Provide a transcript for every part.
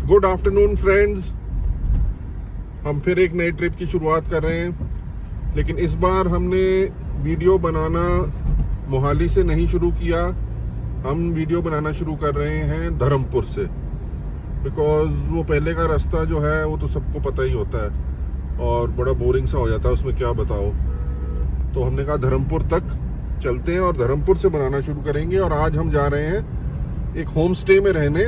Good afternoon friends. हम फिर एक नई ट्रिप की शुरुआत कर रहे हैं, लेकिन इस बार हमने वीडियो बनाना मोहाली से नहीं शुरू किया। हम वीडियो बनाना शुरू कर रहे हैं धर्मपुर से, बिकॉज वो पहले का रास्ता जो है वो तो सबको पता ही होता है और बड़ा बोरिंग सा हो जाता है, उसमें क्या बताओ। तो हमने कहा धर्मपुर तक चलते हैं और धर्मपुर से बनाना शुरू करेंगे। और आज हम जा रहे हैं एक होम स्टे में रहने,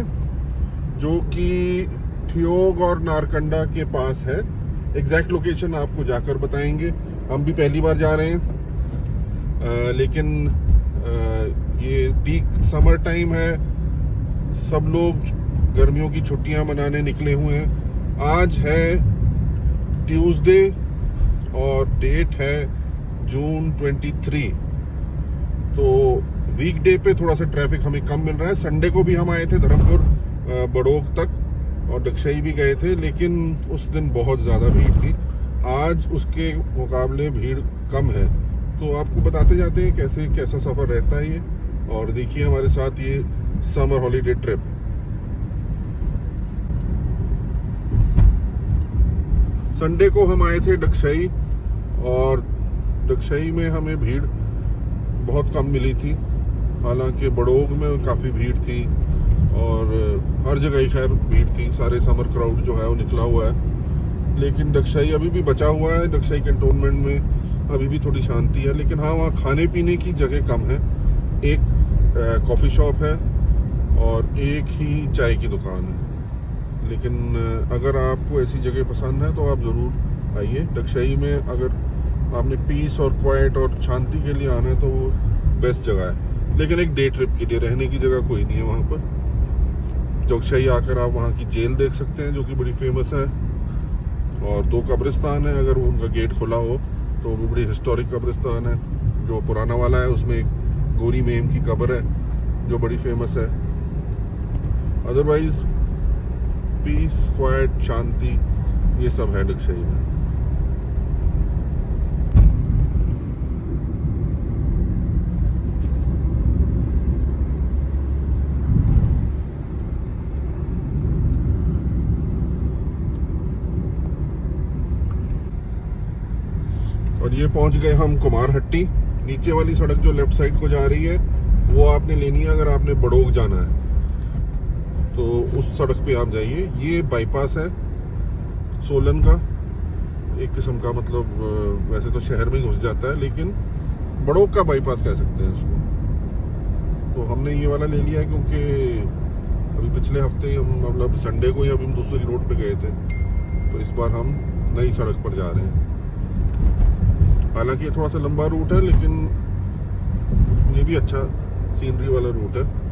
जो कि ठियोग और नारकंडा के पास है। एग्जैक्ट लोकेशन आपको जाकर बताएंगे। हम भी पहली बार जा रहे हैं, लेकिन ये पीक समर टाइम है, सब लोग गर्मियों की छुट्टियां मनाने निकले हुए हैं। आज है ट्यूसडे और डेट है जून 23। तो वीकडे पे थोड़ा सा ट्रैफिक हमें कम मिल रहा है। संडे को भी हम आए थे धर्मपुर बड़ोग तक और डगशई भी गए थे, लेकिन उस दिन बहुत ज़्यादा भीड़ थी। आज उसके मुकाबले भीड़ कम है। तो आपको बताते जाते हैं कैसा सफ़र रहता है ये। और देखिए हमारे साथ ये समर हॉलीडे ट्रिप। संडे को हम आए थे डगशई और डगशई में हमें भीड़ बहुत कम मिली थी। हालांकि बड़ोग में काफ़ी भीड़ थी और हर जगह ही खैर भीड़ थी। सारे समर क्राउड जो है वो निकला हुआ है, लेकिन डगशई अभी भी बचा हुआ है। डगशई कैंटोनमेंट में अभी भी थोड़ी शांति है, लेकिन हाँ, वहाँ खाने पीने की जगह कम है। एक कॉफ़ी शॉप है और एक ही चाय की दुकान है। लेकिन अगर आपको ऐसी जगह पसंद है तो आप ज़रूर आइए डगशई में। अगर आपने पीस और क्वाइट और शांति के लिए आना है तो वो बेस्ट जगह है। लेकिन एक डे ट्रिप के लिए रहने की जगह कोई नहीं है वहाँ पर। डगशई आकर आप वहाँ की जेल देख सकते हैं, जो कि बड़ी फेमस है। और 2 कब्रिस्तान है, अगर उनका गेट खुला हो तो वो भी बड़ी हिस्टोरिक कब्रिस्तान है। जो पुराना वाला है उसमें एक गोरी मेम की कब्र है जो बड़ी फेमस है। अदरवाइज पीस, क्वाइट, शांति, ये सब है डगशई में। और ये पहुंच गए हम कुमारहट्टी। नीचे वाली सड़क जो लेफ्ट साइड को जा रही है वो आपने लेनी है अगर आपने बड़ोग जाना है तो उस सड़क पे आप जाइए। ये बाईपास है सोलन का, एक किस्म का। मतलब वैसे तो शहर में ही घुस जाता है, लेकिन बड़ोग का बाईपास कह सकते हैं इसको। तो हमने ये वाला ले लिया है क्योंकि अभी पिछले हफ्ते हम मतलब संडे को ही अभी हम दूसरी रोड पे गए थे, तो इस बार हम नई सड़क पर जा रहे हैं। हालांकि ये थोड़ा सा लंबा रूट है, लेकिन ये भी अच्छा सीनरी वाला रूट है।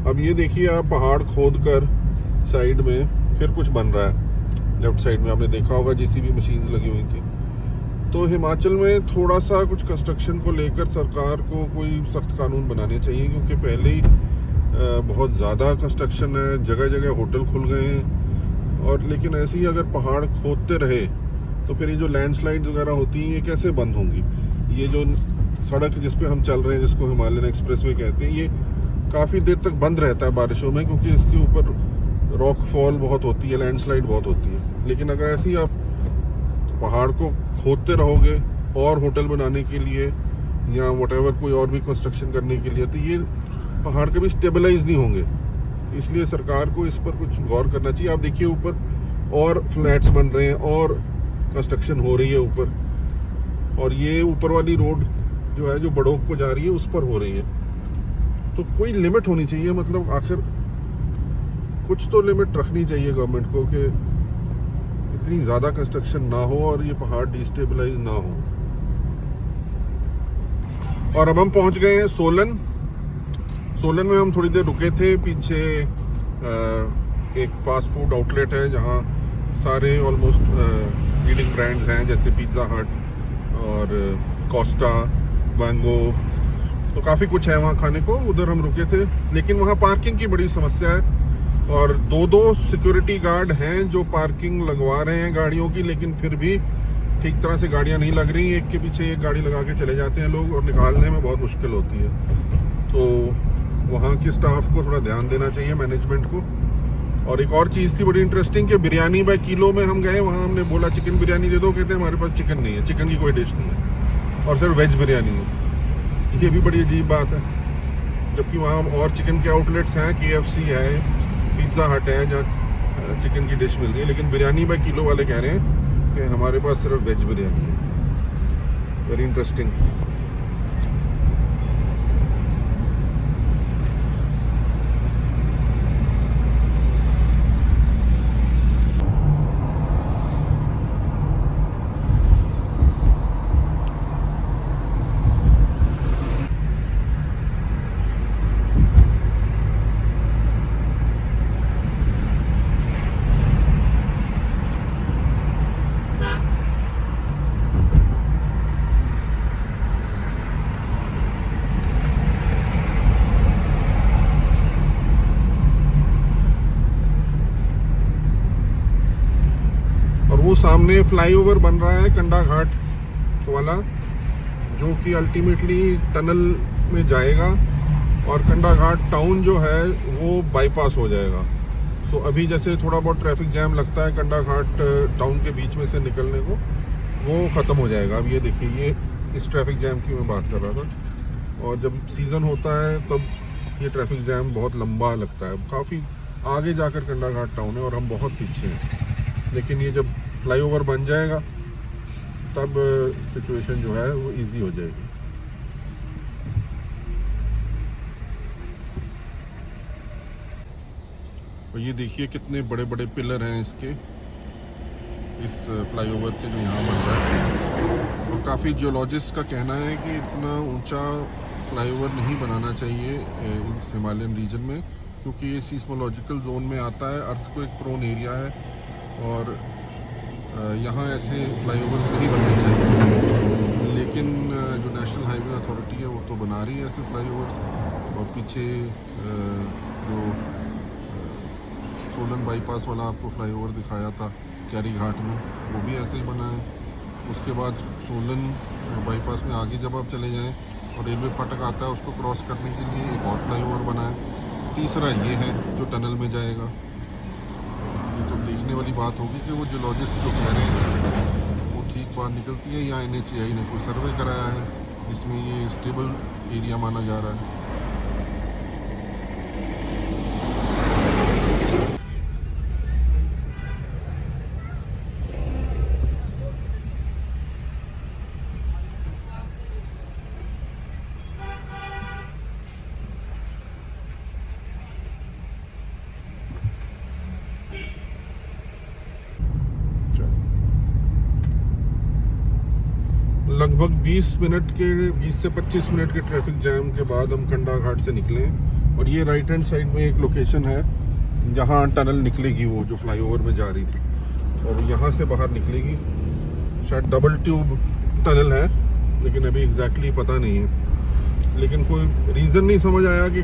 अब ये देखिए आप, पहाड़ खोदकर साइड में फिर कुछ बन रहा है। लेफ्ट साइड में आपने देखा होगा जेसीबी मशीन लगी हुई थी। तो हिमाचल में थोड़ा सा कुछ कंस्ट्रक्शन को लेकर सरकार को कोई सख्त कानून बनाने चाहिए, क्योंकि पहले ही बहुत ज़्यादा कंस्ट्रक्शन है, जगह जगह होटल खुल गए हैं। और लेकिन ऐसे ही अगर पहाड़ खोदते रहे तो फिर ये जो लैंडस्लाइड वगैरह होती हैं ये कैसे बंद होंगी। ये जो सड़क जिस पे हम चल रहे हैं, जिसको हिमालयन एक्सप्रेसवे कहते हैं, ये काफ़ी देर तक बंद रहता है बारिशों में, क्योंकि इसके ऊपर रॉक फॉल बहुत होती है, लैंडस्लाइड बहुत होती है। लेकिन अगर ऐसे ही आप पहाड़ को खोदते रहोगे और होटल बनाने के लिए या व्हाटएवर कोई और भी कंस्ट्रक्शन करने के लिए, तो ये पहाड़ कभी स्टेबलाइज नहीं होंगे। इसलिए सरकार को इस पर कुछ गौर करना चाहिए। आप देखिए ऊपर और फ्लैट्स बन रहे हैं और कंस्ट्रक्शन हो रही है ऊपर, और ये ऊपर वाली रोड जो है जो बड़ोग को जा रही है उस पर हो रही है। तो कोई लिमिट होनी चाहिए। मतलब आखिर कुछ तो लिमिट रखनी चाहिए गवर्नमेंट को कि इतनी ज़्यादा कंस्ट्रक्शन ना हो और ये पहाड़ डिस्टेबलाइज ना हो। और अब हम पहुंच गए हैं सोलन। सोलन में हम थोड़ी देर रुके थे। पीछे एक फास्ट फूड आउटलेट है जहां सारे ऑलमोस्ट लीडिंग ब्रांड्स हैं, जैसे पिज़्ज़ा हट और कोस्टा मैंगो, तो काफ़ी कुछ है वहाँ खाने को। उधर हम रुके थे, लेकिन वहाँ पार्किंग की बड़ी समस्या है और दो सिक्योरिटी गार्ड हैं जो पार्किंग लगवा रहे हैं गाड़ियों की, लेकिन फिर भी ठीक तरह से गाड़ियाँ नहीं लग रही। एक के पीछे एक गाड़ी लगा के चले जाते हैं लोग और निकालने में बहुत मुश्किल होती है। तो वहाँ के स्टाफ को थोड़ा ध्यान देना चाहिए, मैनेजमेंट को। और एक और चीज़ थी बड़ी इंटरेस्टिंग कि बिरयानी बाय किलो में हम गए, वहाँ हमने बोला चिकन बिरयानी दे दो, कहते हैं हमारे पास चिकन नहीं है, चिकन की कोई डिश नहीं है और सिर्फ वेज बिरयानी है। ये भी बड़ी अजीब बात है, जबकि वहाँ और चिकन के आउटलेट्स हैं, KFC है, पिज़्ज़ा हट है जहाँ चिकन की डिश मिल रही है, लेकिन बिरयानी बाय किलो वाले कह रहे हैं कि हमारे पास सिर्फ वेज बिरयानी है। Very interesting. वो सामने फ्लाईओवर बन रहा है कंडा घाट वाला, जो कि अल्टीमेटली टनल में जाएगा और कंडा घाट टाउन जो है वो बाईपास हो जाएगा। सो अभी जैसे थोड़ा बहुत ट्रैफिक जैम लगता है कंडा घाट टाउन के बीच में से निकलने को, वो ख़त्म हो जाएगा। अब ये देखिए, ये इस ट्रैफिक जैम की मैं बात कर रहा था। और जब सीज़न होता है तब ये ट्रैफिक जैम बहुत लंबा लगता है। काफ़ी आगे जाकर कंडा घाट टाउन है और हम बहुत पीछे हैं, लेकिन ये जब फ्लाईओवर बन जाएगा तब सिचुएशन जो है वो इजी हो जाएगी। और ये देखिए कितने बड़े बड़े पिलर हैं इसके, इस फ्लाईओवर के जो यहाँ बन रहा है। और काफ़ी जियोलॉजिस्ट का कहना है कि इतना ऊंचा फ्लाईओवर नहीं बनाना चाहिए इस हिमालयन रीजन में, क्योंकि ये सीस्मोलॉजिकल जोन में आता है, अर्थक्वेक प्रोन एरिया है और यहाँ ऐसे फ्लाईओवर नहीं बनने चाहिए। लेकिन जो नेशनल हाईवे अथॉरिटी है वो तो बना रही है ऐसे फ्लाईओवर्स। और पीछे जो सोलन बाईपास वाला आपको फ्लाईओवर दिखाया था कैरी घाट में, वो भी ऐसे ही बना है। उसके बाद सोलन बाईपास में आगे जब आप चले जाएं और रेलवे फाटक आता है, उसको क्रॉस करने के लिए एक और फ्लाईओवर बना है। तीसरा ये है जो टनल में जाएगा। ये तो देखने वाली बात होगी कि वो जियोलॉजिस्ट जो कह रहे हैं वो ठीक बात निकलती है या NHAI ने कोई सर्वे कराया है जिसमें ये स्टेबल एरिया माना जा रहा है। लगभग 20 से 25 मिनट के ट्रैफिक जैम के बाद हम कंडा घाट से निकले और ये राइट हैंड साइड में एक लोकेशन है जहाँ टनल निकलेगी, वो जो फ्लाईओवर में जा रही थी, और यहाँ से बाहर निकलेगी। शायद डबल ट्यूब टनल है, लेकिन अभी एग्जैक्टली पता नहीं है। लेकिन कोई रीज़न नहीं समझ आया कि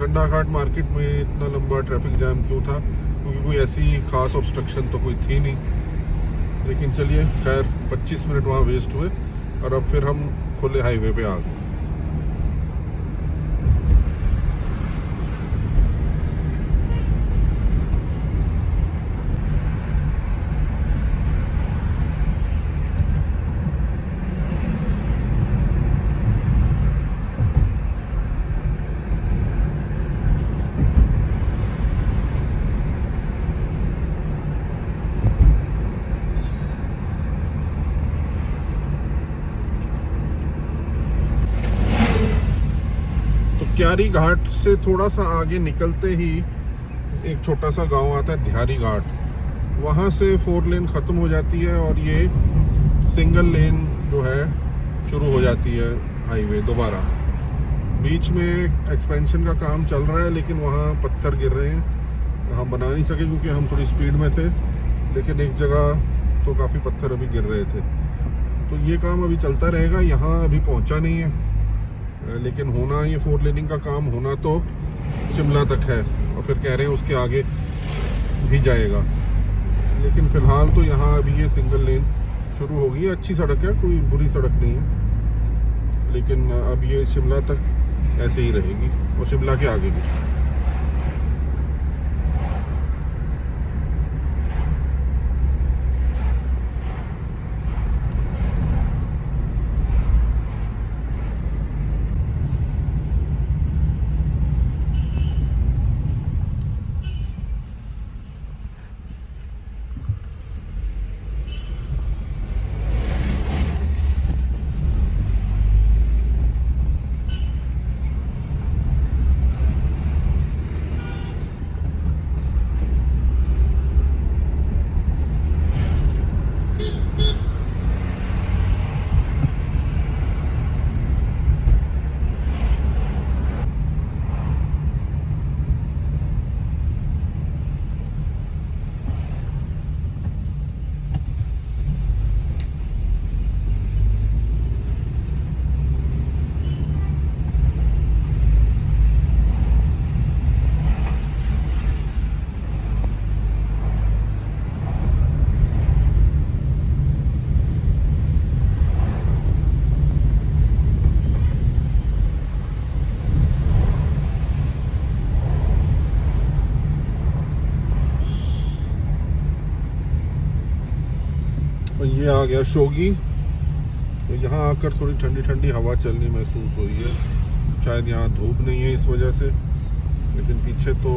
कंडा घाट मार्केट में इतना लंबा ट्रैफिक जैम क्यों था, क्योंकि कोई ऐसी खास ऑब्स्ट्रक्शन तो कोई थी नहीं। लेकिन चलिए खैर, 25 मिनट वहाँ वेस्ट हुए और अब फिर हम खुले हाईवे पे आ गए। क्यारी घाट से थोड़ा सा आगे निकलते ही एक छोटा सा गांव आता है ध्यारी घाट। वहाँ से 4 लेन ख़त्म हो जाती है और ये सिंगल लेन जो है शुरू हो जाती है हाईवे दोबारा। बीच में एक्सपेंशन का काम चल रहा है, लेकिन वहाँ पत्थर गिर रहे हैं, हम बना नहीं सके क्योंकि हम थोड़ी स्पीड में थे। लेकिन एक जगह तो काफ़ी पत्थर अभी गिर रहे थे। तो ये काम अभी चलता रहेगा, यहाँ अभी पहुँचा नहीं है, लेकिन होना ये 4 लेनिंग का काम होना तो शिमला तक है, और फिर कह रहे हैं उसके आगे भी जाएगा। लेकिन फ़िलहाल तो यहाँ अभी ये सिंगल लेन शुरू होगी। अच्छी सड़क है, कोई बुरी सड़क नहीं है, लेकिन अब ये शिमला तक ऐसे ही रहेगी और शिमला के आगे भी। और ये आ गया शोगी। तो यहाँ आकर थोड़ी ठंडी ठंडी हवा चलनी महसूस हुई है। शायद यहाँ धूप नहीं है इस वजह से, लेकिन पीछे तो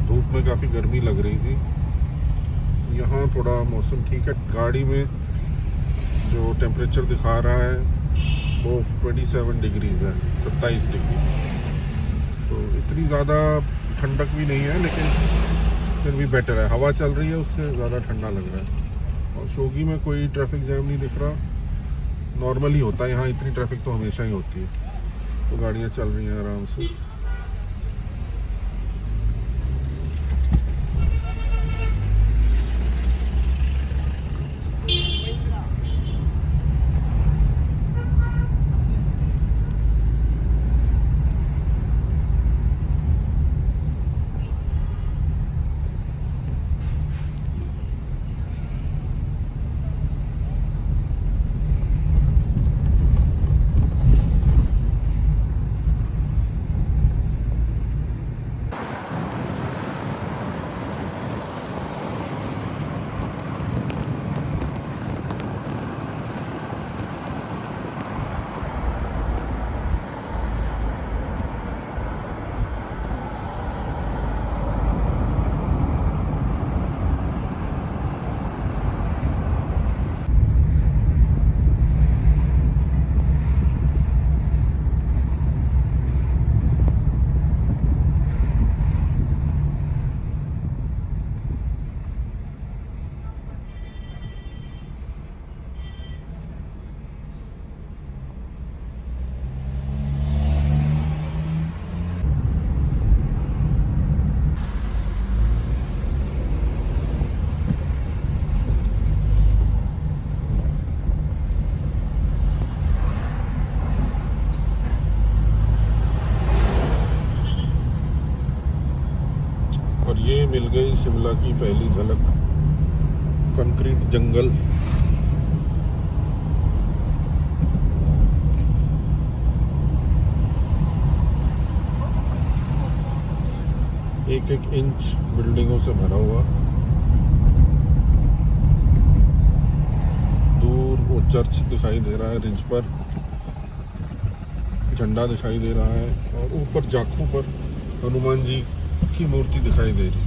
धूप में काफ़ी गर्मी लग रही थी। यहाँ थोड़ा मौसम ठीक है। गाड़ी में जो टेम्परेचर दिखा रहा है वो 27 डिग्रीज है, 27 डिग्री। तो इतनी ज़्यादा ठंडक भी नहीं है, लेकिन फिर भी बेटर है। हवा चल रही है, उससे ज़्यादा ठंडा लग रहा है। और शोगी में कोई ट्रैफिक जैम नहीं दिख रहा, नॉर्मल ही होता है यहाँ। इतनी ट्रैफिक तो हमेशा ही होती है, तो गाड़ियाँ चल रही हैं आराम से। और ये मिल गई शिमला की पहली झलक, कंक्रीट जंगल। एक एक इंच बिल्डिंगों से भरा हुआ। दूर वो चर्च दिखाई दे रहा है, रिज पर झंडा दिखाई दे रहा है, और ऊपर जाखू पर हनुमान जी की मूर्ति दिखाई दे रही है।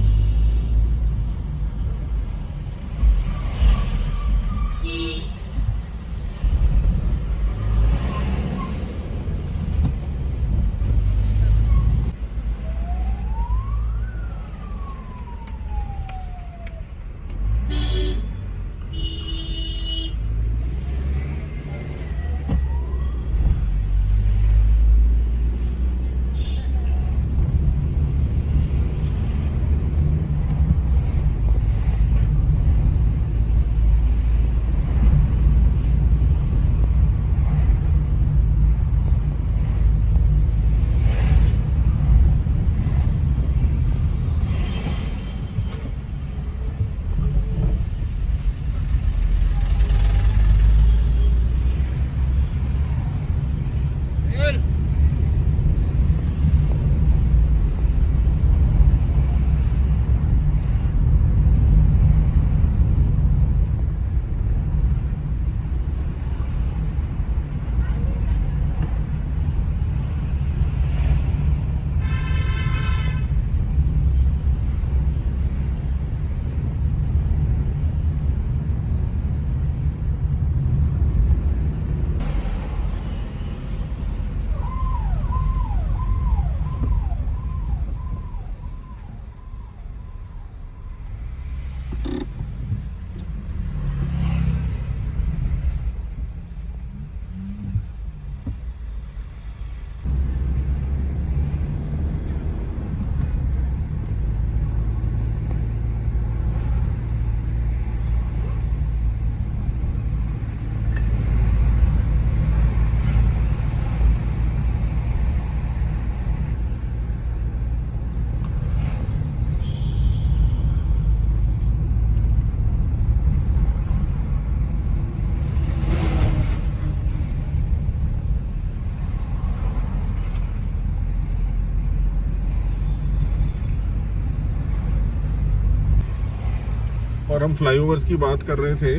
और हम फ्लाईओवर्स की बात कर रहे थे,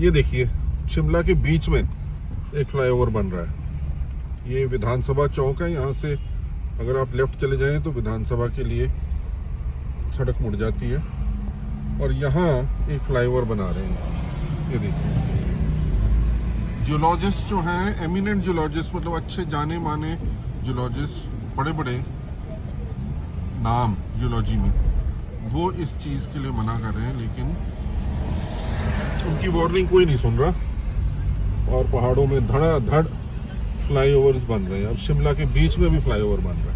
ये देखिए शिमला के बीच में एक फ्लाईओवर बन रहा है। ये विधानसभा चौक है, यहाँ से अगर आप लेफ्ट चले जाएं तो विधानसभा के लिए सड़क मुड़ जाती है और यहाँ एक फ्लाईओवर बना रहे हैं। ये देखिए जियोलॉजिस्ट जो हैं, एमिनेंट जियोलॉजिस्ट, मतलब अच्छे जाने माने जियोलॉजिस्ट, बड़े बड़े नाम जियोलॉजी में, वो इस चीज़ के लिए मना कर रहे हैं, लेकिन उनकी वार्निंग कोई नहीं सुन रहा और पहाड़ों में धड़ाधड़ फ्लाईओवर्स बन रहे हैं। अब शिमला के बीच में भी फ्लाईओवर बन रहा है।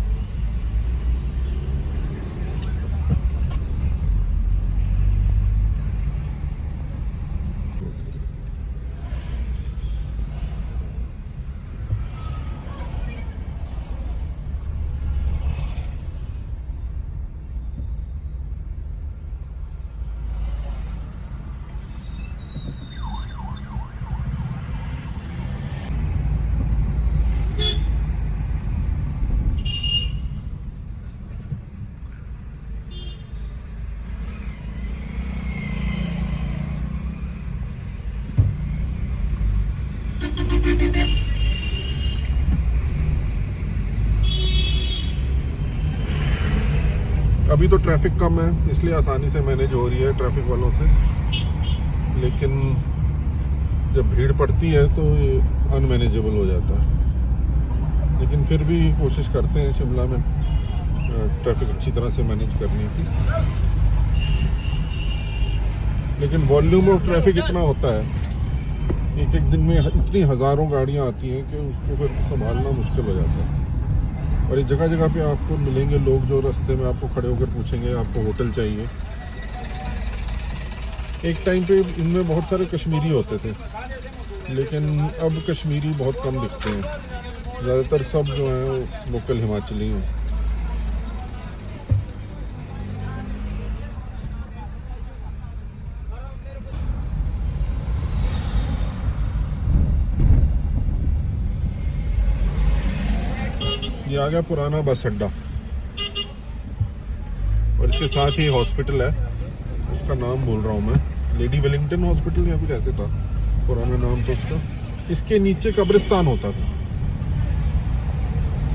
अभी तो ट्रैफिक कम है, इसलिए आसानी से मैनेज हो रही है ट्रैफिक वालों से, लेकिन जब भीड़ पड़ती है तो ये अनमैनेजेबल हो जाता है। लेकिन फिर भी कोशिश करते हैं शिमला में ट्रैफिक अच्छी तरह से मैनेज करने की, लेकिन वॉल्यूम ऑफ ट्रैफिक इतना होता है, एक एक दिन में इतनी हज़ारों गाड़ियाँ आती हैं कि उसको फिर संभालना मुश्किल हो जाता है। और एक जगह जगह पे आपको मिलेंगे लोग जो रास्ते में आपको खड़े होकर पूछेंगे आपको होटल चाहिए। एक टाइम पे इनमें बहुत सारे कश्मीरी होते थे, लेकिन अब कश्मीरी बहुत कम दिखते हैं, ज़्यादातर सब जो हैं वो लोकल हिमाचली हैं। ये आ गया पुराना बस अड्डा और इसके साथ ही हॉस्पिटल है, उसका नाम बोल रहा हूँ मैं, लेडी वेलिंगटन हॉस्पिटल या कुछ ऐसे था पुराना नाम तो उसका। इसके नीचे कब्रिस्तान होता था,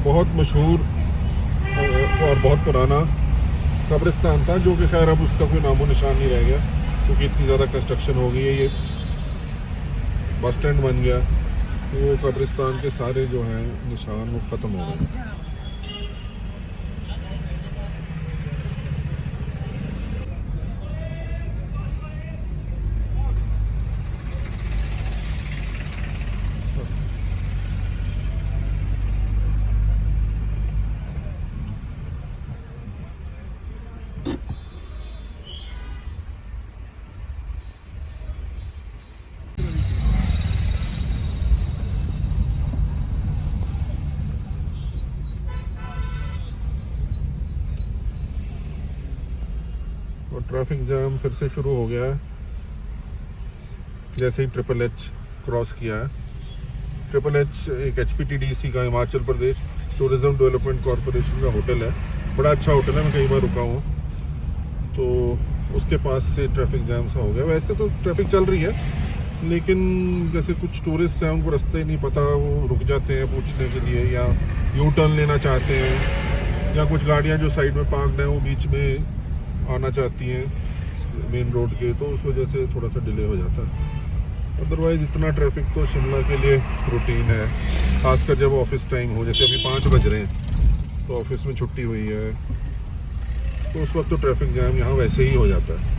बहुत मशहूर और बहुत पुराना कब्रिस्तान था, जो कि खैर अब उसका कोई नामो निशान नहीं रह गया क्योंकि इतनी ज़्यादा कंस्ट्रक्शन हो गई है। ये बस स्टैंड बन गया, तो वो कब्रिस्तान के सारे जो हैं निशान वो ख़त्म हो गए। और ट्रैफिक जाम फिर से शुरू हो गया है जैसे ही ट्रिपल एच क्रॉस किया है। ट्रिपल एच एक HPTDC का, Himachal Pradesh tourism development corporation का होटल है, बड़ा अच्छा होटल है, मैं कई बार रुका हूँ। तो उसके पास से ट्रैफिक जाम सा हो गया। वैसे तो ट्रैफिक चल रही है, लेकिन जैसे कुछ टूरिस्ट हैं उनको रास्ते नहीं पता, वो रुक जाते हैं पूछने के लिए या यू टर्न लेना चाहते हैं, या कुछ गाड़ियाँ जो साइड में पार्कड हैं वो बीच में आना चाहती हैं मेन रोड के, तो उस वजह से थोड़ा सा डिले हो जाता है। अदरवाइज़ इतना ट्रैफिक तो शिमला के लिए रूटीन है, खासकर जब ऑफिस टाइम हो, जैसे अभी 5 बज रहे हैं तो ऑफिस में छुट्टी हुई है, तो उस वक्त तो ट्रैफिक जाम यहाँ वैसे ही हो जाता है।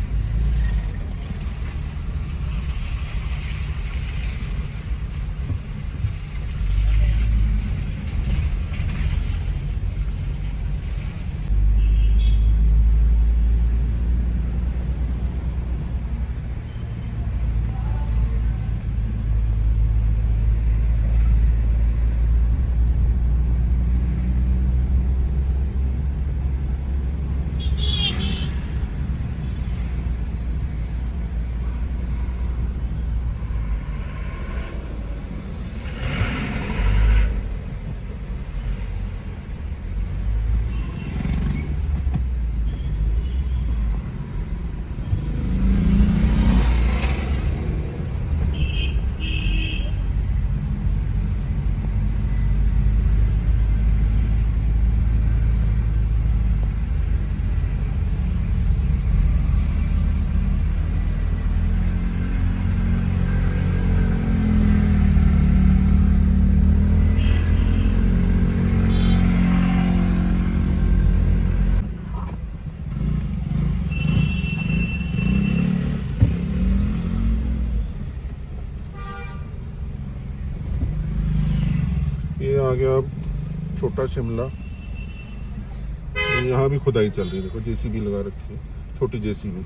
आ गया अब छोटा शिमला। यहाँ भी खुदाई चल रही है, देखो जेसीबी लगा रखी है, छोटी जेसीबी।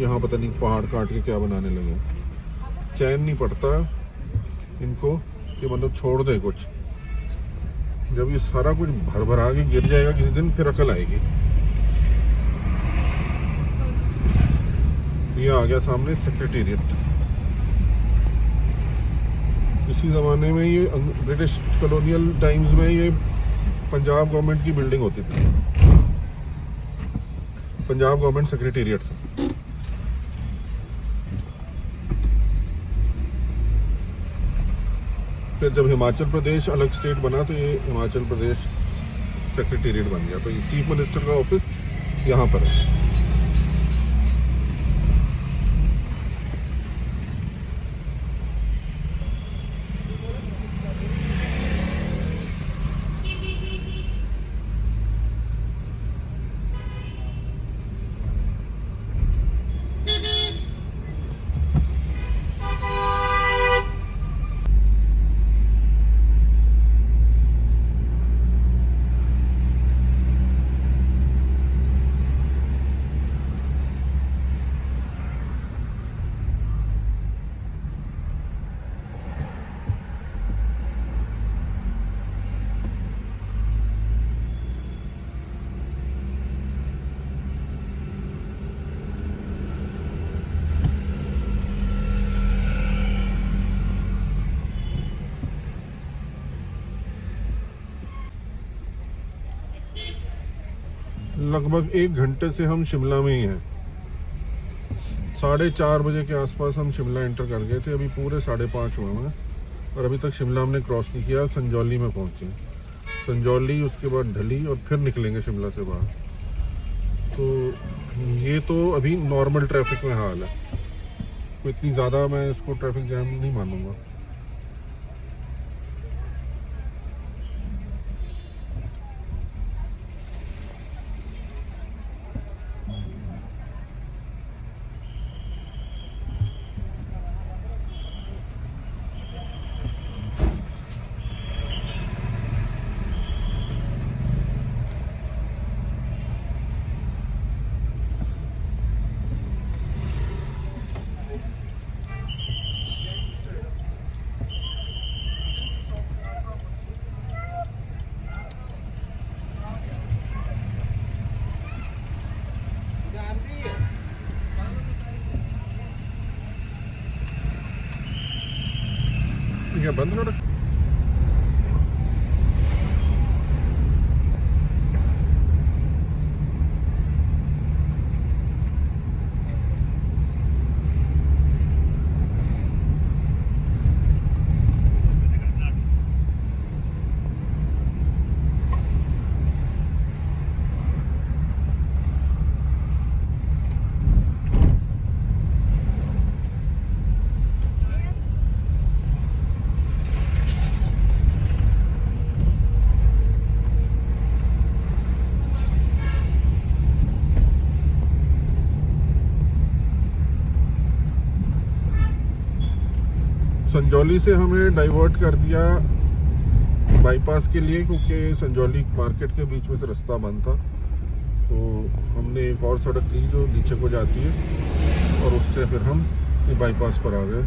यहाँ पता नहीं पहाड़ काट के क्या बनाने लगे, चैन नहीं पड़ता इनको कि मतलब छोड़ दे कुछ। जब ये सारा कुछ भर भरा के गिर जाएगा किसी दिन, फिर अकल आएगी। ये आ गया सामने सेक्रेटेरिएट। किसी ज़माने में ये ब्रिटिश कॉलोनियल टाइम्स में ये पंजाब गवर्नमेंट की बिल्डिंग होती थी, पंजाब गवर्नमेंट सेक्रेटेरिएट था। फिर जब हिमाचल प्रदेश अलग स्टेट बना तो ये हिमाचल प्रदेश सेक्रेटेरिएट बन गया। तो ये चीफ मिनिस्टर का ऑफिस यहाँ पर है। लगभग 1 घंटे से हम शिमला में ही हैं। 4:30 बजे के आसपास हम शिमला एंटर कर गए थे। अभी पूरे 5:30 हुए हैं और अभी तक शिमला हमने क्रॉस नहीं किया। संजौली में पहुंचे, संजौली, उसके बाद ढली और फिर निकलेंगे शिमला से बाहर। तो ये तो अभी नॉर्मल ट्रैफिक में हाल है, तो इतनी ज़्यादा मैं इसको ट्रैफिक जैम नहीं मानूंगा। क्या बंद हो रहा? संजौली से हमें डाइवर्ट कर दिया बाईपास के लिए, क्योंकि संजौली मार्केट के बीच में से रास्ता बंद था। तो हमने एक और सड़क ली जो नीचे को जाती है और उससे फिर हम बाईपास पर आ गए।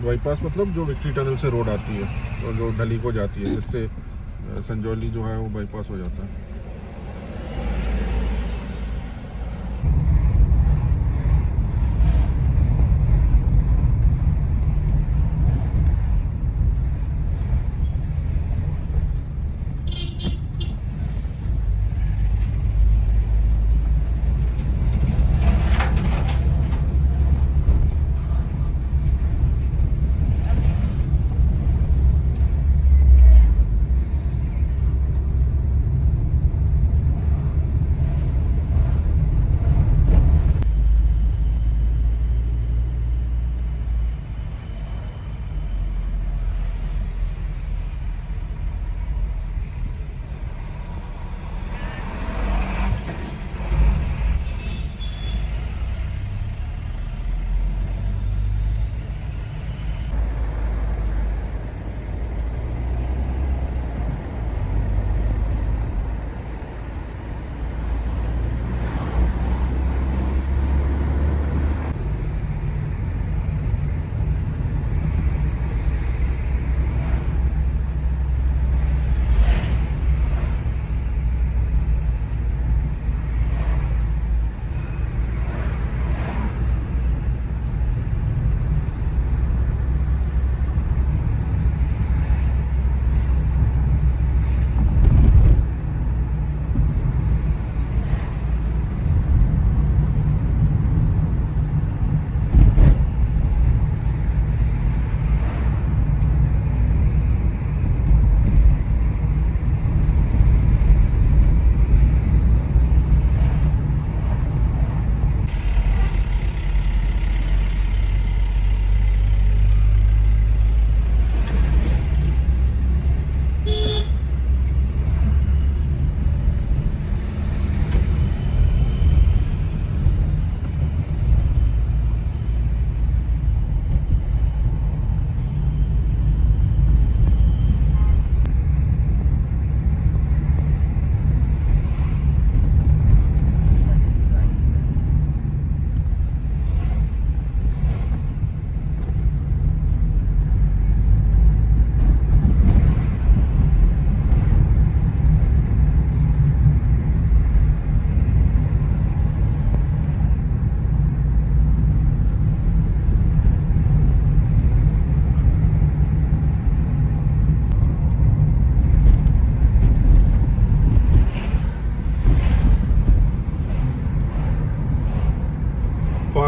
बाईपास मतलब जो विक्ट्री टनल से रोड आती है और जो ढली को जाती है, जिससे संजौली जो है वो बाईपास हो जाता है।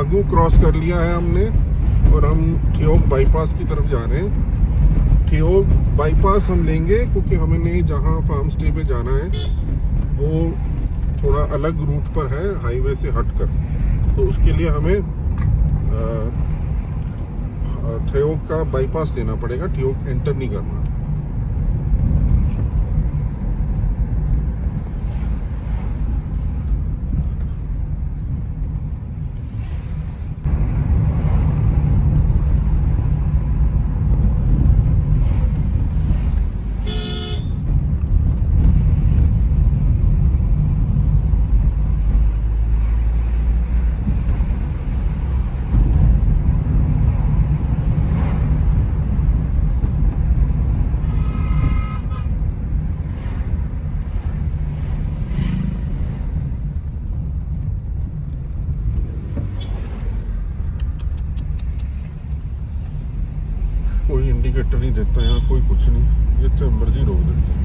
फागू क्रॉस कर लिया है हमने और हम ठियोग बाईपास की तरफ जा रहे हैं। ठियोग बाईपास हम लेंगे क्योंकि हमने जहाँ फार्म स्टे पे जाना है वो थोड़ा अलग रूट पर है, हाईवे से हटकर। तो उसके लिए हमें ठियोग का बाईपास लेना पड़ेगा, ठियोग एंटर नहीं करना। कोई इंडिकेटर नहीं देता यहाँ, कोई कुछ नहीं, जितने मर्जी रोक देते हैं।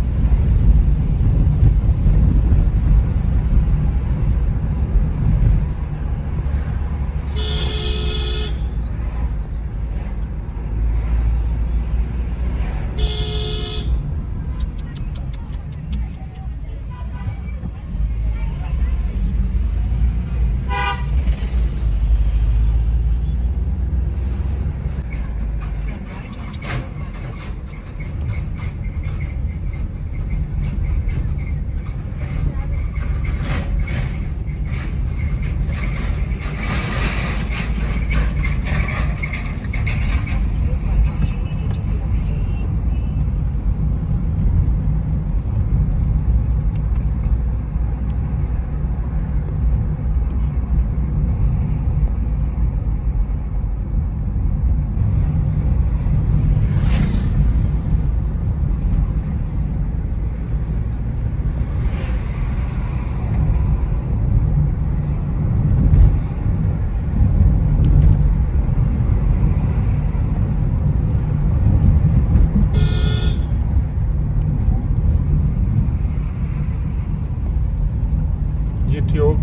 ठियोग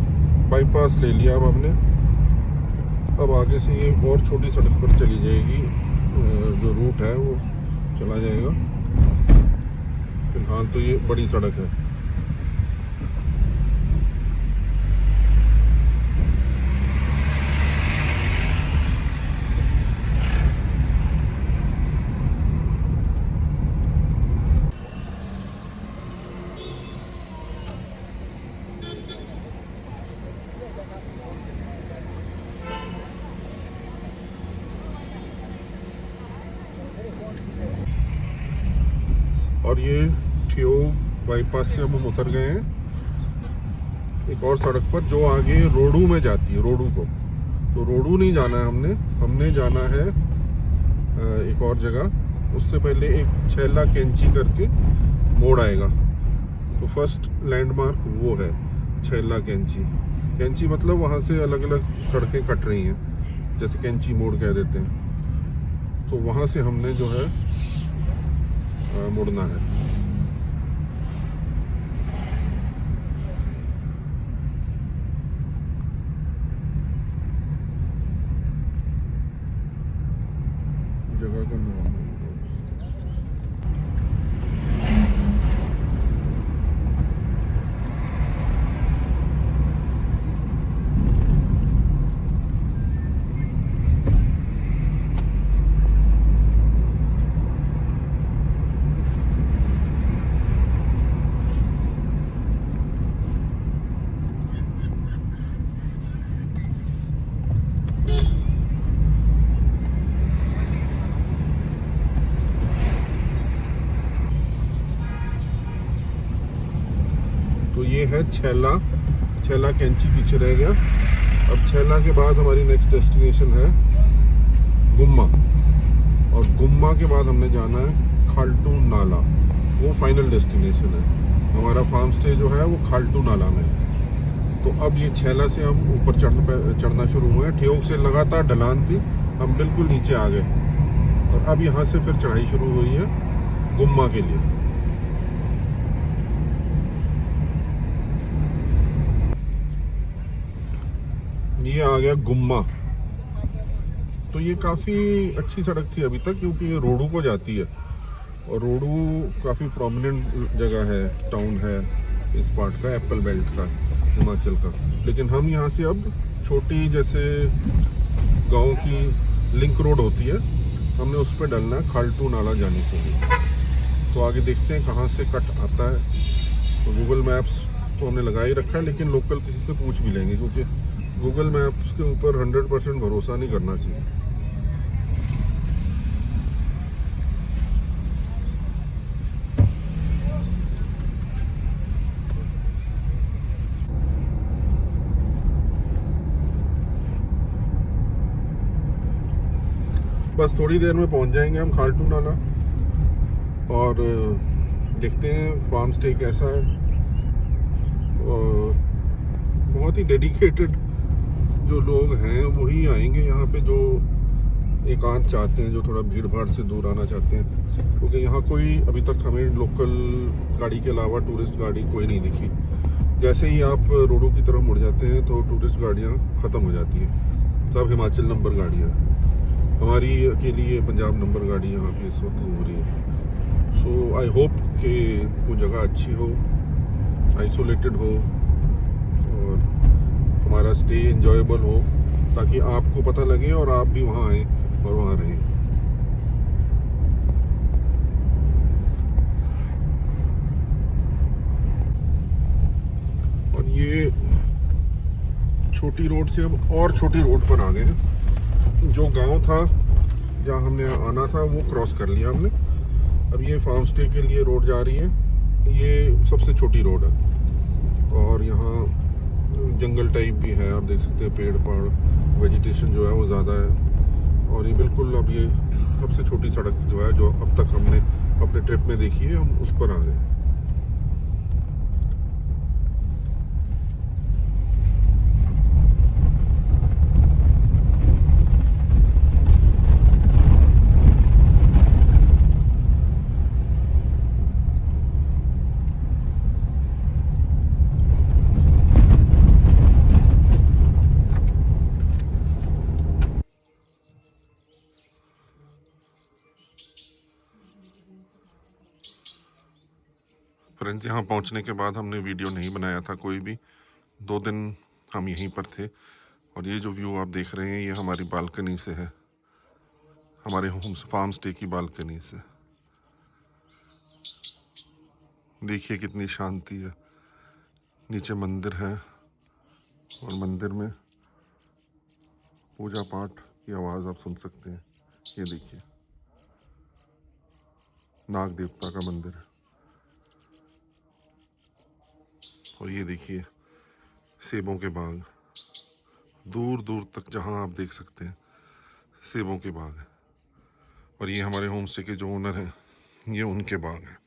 बाईपास ले लिया अब हमने। अब आगे से ये और छोटी सड़क पर चली जाएगी, जो रूट है वो चला जाएगा। फिलहाल तो ये बड़ी सड़क है। और ये ठियोग बाईपास से अब हम उतर गए हैं एक और सड़क पर जो आगे रोडू में जाती है, रोडू को। तो रोडू नहीं जाना है हमने जाना है एक और जगह। उससे पहले एक छैला कैंची करके मोड़ आएगा, तो फर्स्ट लैंडमार्क वो है छैला कैंची। कैंची मतलब वहाँ से अलग अलग सड़कें कट रही हैं, जैसे कैंची मोड़ कह देते हैं। तो वहाँ से हमने जो है मुड़ना है। जगह का नाम है तो ये है छैला कैंची पीछे रह गया। अब छैला के बाद हमारी नेक्स्ट डेस्टिनेशन है गुम्मा, और गुम्मा के बाद हमने जाना है खाल्टू नाला, वो फाइनल डेस्टिनेशन है। हमारा फार्म स्टे जो है वो खाल्टू नाला में है। तो अब ये छैला से हम ऊपर चढ़ना शुरू हुए हैं। ठियोग से लगातार ढलान थी, हम बिल्कुल नीचे आ गए और अब यहाँ से फिर चढ़ाई शुरू हुई है गुम्मा के लिए। ये आ गया गुम्मा। तो ये काफ़ी अच्छी सड़क थी अभी तक, क्योंकि ये रोडू को जाती है और रोडू काफ़ी प्रोमिनेंट जगह है, टाउन है इस पार्ट का, एप्पल बेल्ट का, हिमाचल का। लेकिन हम यहाँ से अब छोटी जैसे गांव की लिंक रोड होती है, हमने उस पर डलना है खाल्टू नाला जाने के लिए। तो आगे देखते हैं कहाँ से कट आता है। तो गूगल मैप्स तो हमने लगा ही रखा है, लेकिन लोकल किसी से पूछ भी लेंगे, क्योंकि गूगल मैप्स के ऊपर 100% भरोसा नहीं करना चाहिए। बस थोड़ी देर में पहुंच जाएंगे हम खाल्टू नाला, और देखते हैं फार्म स्टे कैसा है। और बहुत ही डेडिकेटेड जो लोग हैं वही आएंगे यहाँ पे, जो एकांत चाहते हैं, जो थोड़ा भीड़ भाड़ से दूर आना चाहते हैं। क्योंकि यहाँ कोई अभी तक हमें लोकल गाड़ी के अलावा टूरिस्ट गाड़ी कोई नहीं दिखी। जैसे ही आप रोडों की तरफ मुड़ जाते हैं तो टूरिस्ट गाड़ियाँ ख़त्म हो जाती हैं, सब हिमाचल नंबर गाड़ियाँ। हमारी अकेली ये पंजाब नंबर गाड़ी यहाँ पे इस वक्त घूम रही है। सो आई होप कि वो जगह अच्छी हो, आइसोलेटेड हो, और हमारा स्टे एंजॉयबल हो, ताकि आपको पता लगे और आप भी वहाँ आएँ और वहाँ रहें। और ये छोटी रोड से अब और छोटी रोड पर आ गए हैं। जो गांव था जहाँ हमने आना था वो क्रॉस कर लिया हमने। अब ये फार्म स्टे के लिए रोड जा रही है। ये सबसे छोटी रोड है और यहाँ जंगल टाइप भी है, आप देख सकते हैं, पेड़ पहाड़, वेजिटेशन जो है वो ज़्यादा है। और ये बिल्कुल अब ये सबसे छोटी सड़क जो है, जो अब तक हमने अपने ट्रिप में देखी है, हम उस पर आ गए। फ्रेंड्स, यहाँ पहुँचने के बाद हमने वीडियो नहीं बनाया था कोई भी। 2 दिन हम यहीं पर थे, और ये जो व्यू आप देख रहे हैं ये हमारी बालकनी से है, हमारे होम फार्म स्टे की बालकनी से। देखिए कितनी शांति है। नीचे मंदिर है और मंदिर में पूजा पाठ की आवाज़ आप सुन सकते हैं। ये देखिए, नाग देवता का मंदिर है। और ये देखिए सेबों के बाग, दूर दूर तक जहाँ आप देख सकते हैं सेबों के बाग है। और ये हमारे होम स्टे के जो ओनर हैं, ये उनके बाग हैं।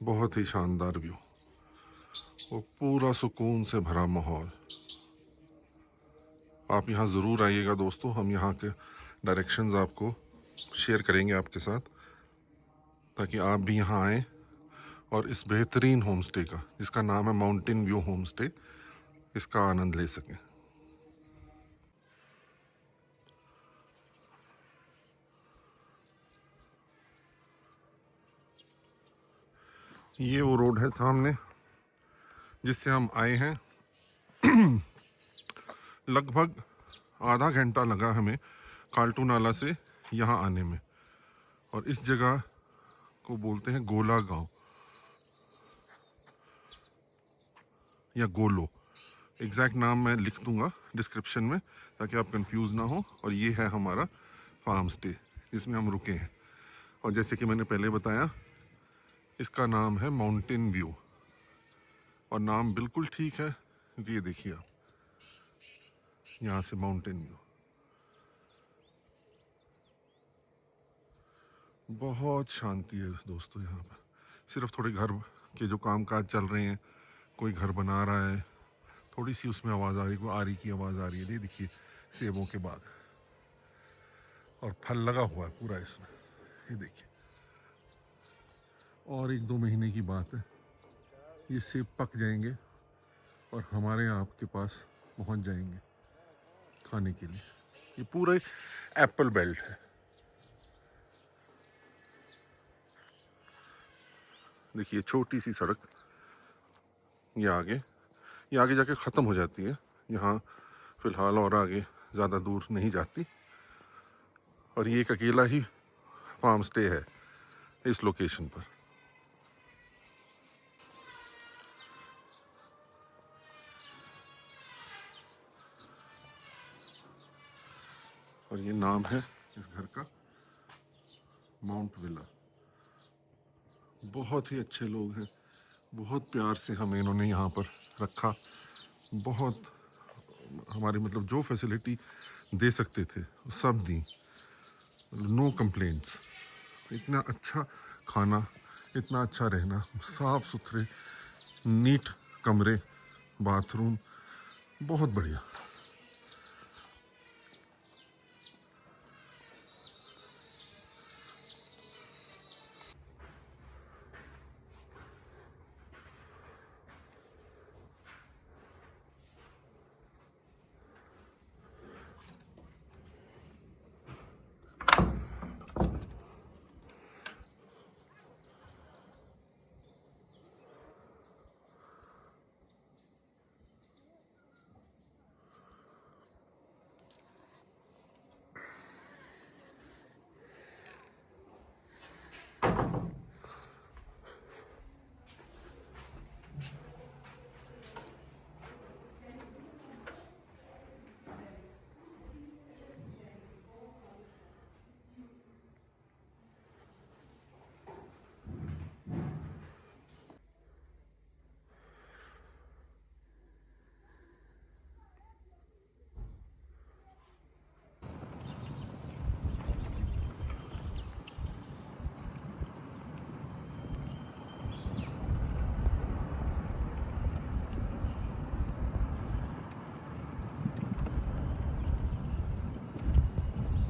बहुत ही शानदार व्यू और पूरा सुकून से भरा माहौल। आप यहाँ ज़रूर आइएगा दोस्तों। हम यहाँ के डायरेक्शंस आपको शेयर करेंगे आपके साथ, ताकि आप भी यहाँ आएँ और इस बेहतरीन होम स्टे का, जिसका नाम है माउंटेन व्यू होम स्टे, इसका आनंद ले सकें। ये वो रोड है सामने जिससे हम आए हैं। लगभग आधा घंटा लगा हमें खाल्टू नाला से यहाँ आने में। और इस जगह को बोलते हैं गोला गांव या गोलो। एग्जैक्ट नाम मैं लिख दूंगा डिस्क्रिप्शन में, ताकि आप कंफ्यूज ना हो। और ये है हमारा फार्म स्टे जिसमें हम रुके हैं। और जैसे कि मैंने पहले बताया, इसका नाम है माउंटेन व्यू। और नाम बिल्कुल ठीक है, क्योंकि ये देखिए आप, यहाँ से माउंटेन व्यू। बहुत शांति है दोस्तों यहाँ पर। सिर्फ थोड़े घर के जो काम काज चल रहे हैं, कोई घर बना रहा है, थोड़ी सी उसमें आवाज़ आ रही, कोई आरी की आवाज़ आ रही है। ये देखिए सेबों के बाग, और फल लगा हुआ है पूरा इसमें। ये देखिए, और 1-2 महीने की बात है, ये सेब पक जाएंगे और हमारे यहाँ आपके पास पहुँच जाएंगे। खाने के लिए। ये पूरा एप्पल बेल्ट है। देखिए छोटी सी सड़क ये आगे जाके ख़त्म हो जाती है। यहाँ फ़िलहाल और आगे ज़्यादा दूर नहीं जाती, और ये एक अकेला ही फार्म स्टे है इस लोकेशन पर। और ये नाम है इस घर का माउंट विला। बहुत ही अच्छे लोग हैं, बहुत प्यार से हमें इन्होंने यहाँ पर रखा। बहुत हमारी मतलब जो फैसिलिटी दे सकते थे सब दी, नो कंप्लेंट्स। इतना अच्छा खाना, इतना अच्छा रहना, साफ़ सुथरे नीट कमरे, बाथरूम, बहुत बढ़िया।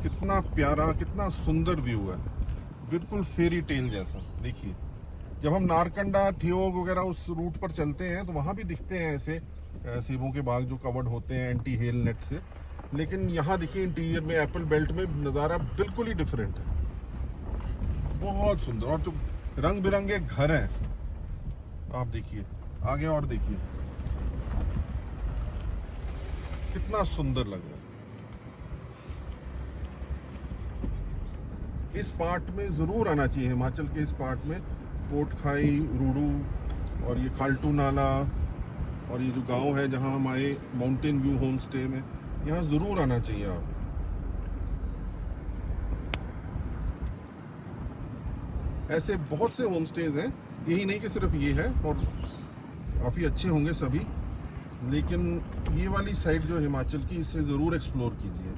कितना प्यारा, कितना सुंदर व्यू है, बिल्कुल फेरी टेल जैसा। देखिए जब हम नारकंडा, ठियोग वगैरह उस रूट पर चलते हैं तो वहाँ भी दिखते हैं ऐसे सेबों के बाग जो कवर्ड होते हैं एंटी हेल नेट से, लेकिन यहाँ देखिए इंटीरियर में एप्पल बेल्ट में नज़ारा बिल्कुल ही डिफरेंट है, बहुत सुंदर। और जो रंग बिरंगे घर हैं आप देखिए, आगे और देखिए कितना सुंदर लग रहा है। इस पार्ट में ज़रूर आना चाहिए, हिमाचल के इस पार्ट में कोटखाई, रूडू और ये खाल्टू नाला और ये जो गांव है जहां हम आए माउंटेन व्यू होम स्टे में, यहाँ ज़रूर आना चाहिए आप। ऐसे बहुत से होम स्टेज हैं, यही नहीं कि सिर्फ ये है, और काफ़ी अच्छे होंगे सभी, लेकिन ये वाली साइड जो हिमाचल की, इसे ज़रूर एक्सप्लोर कीजिए।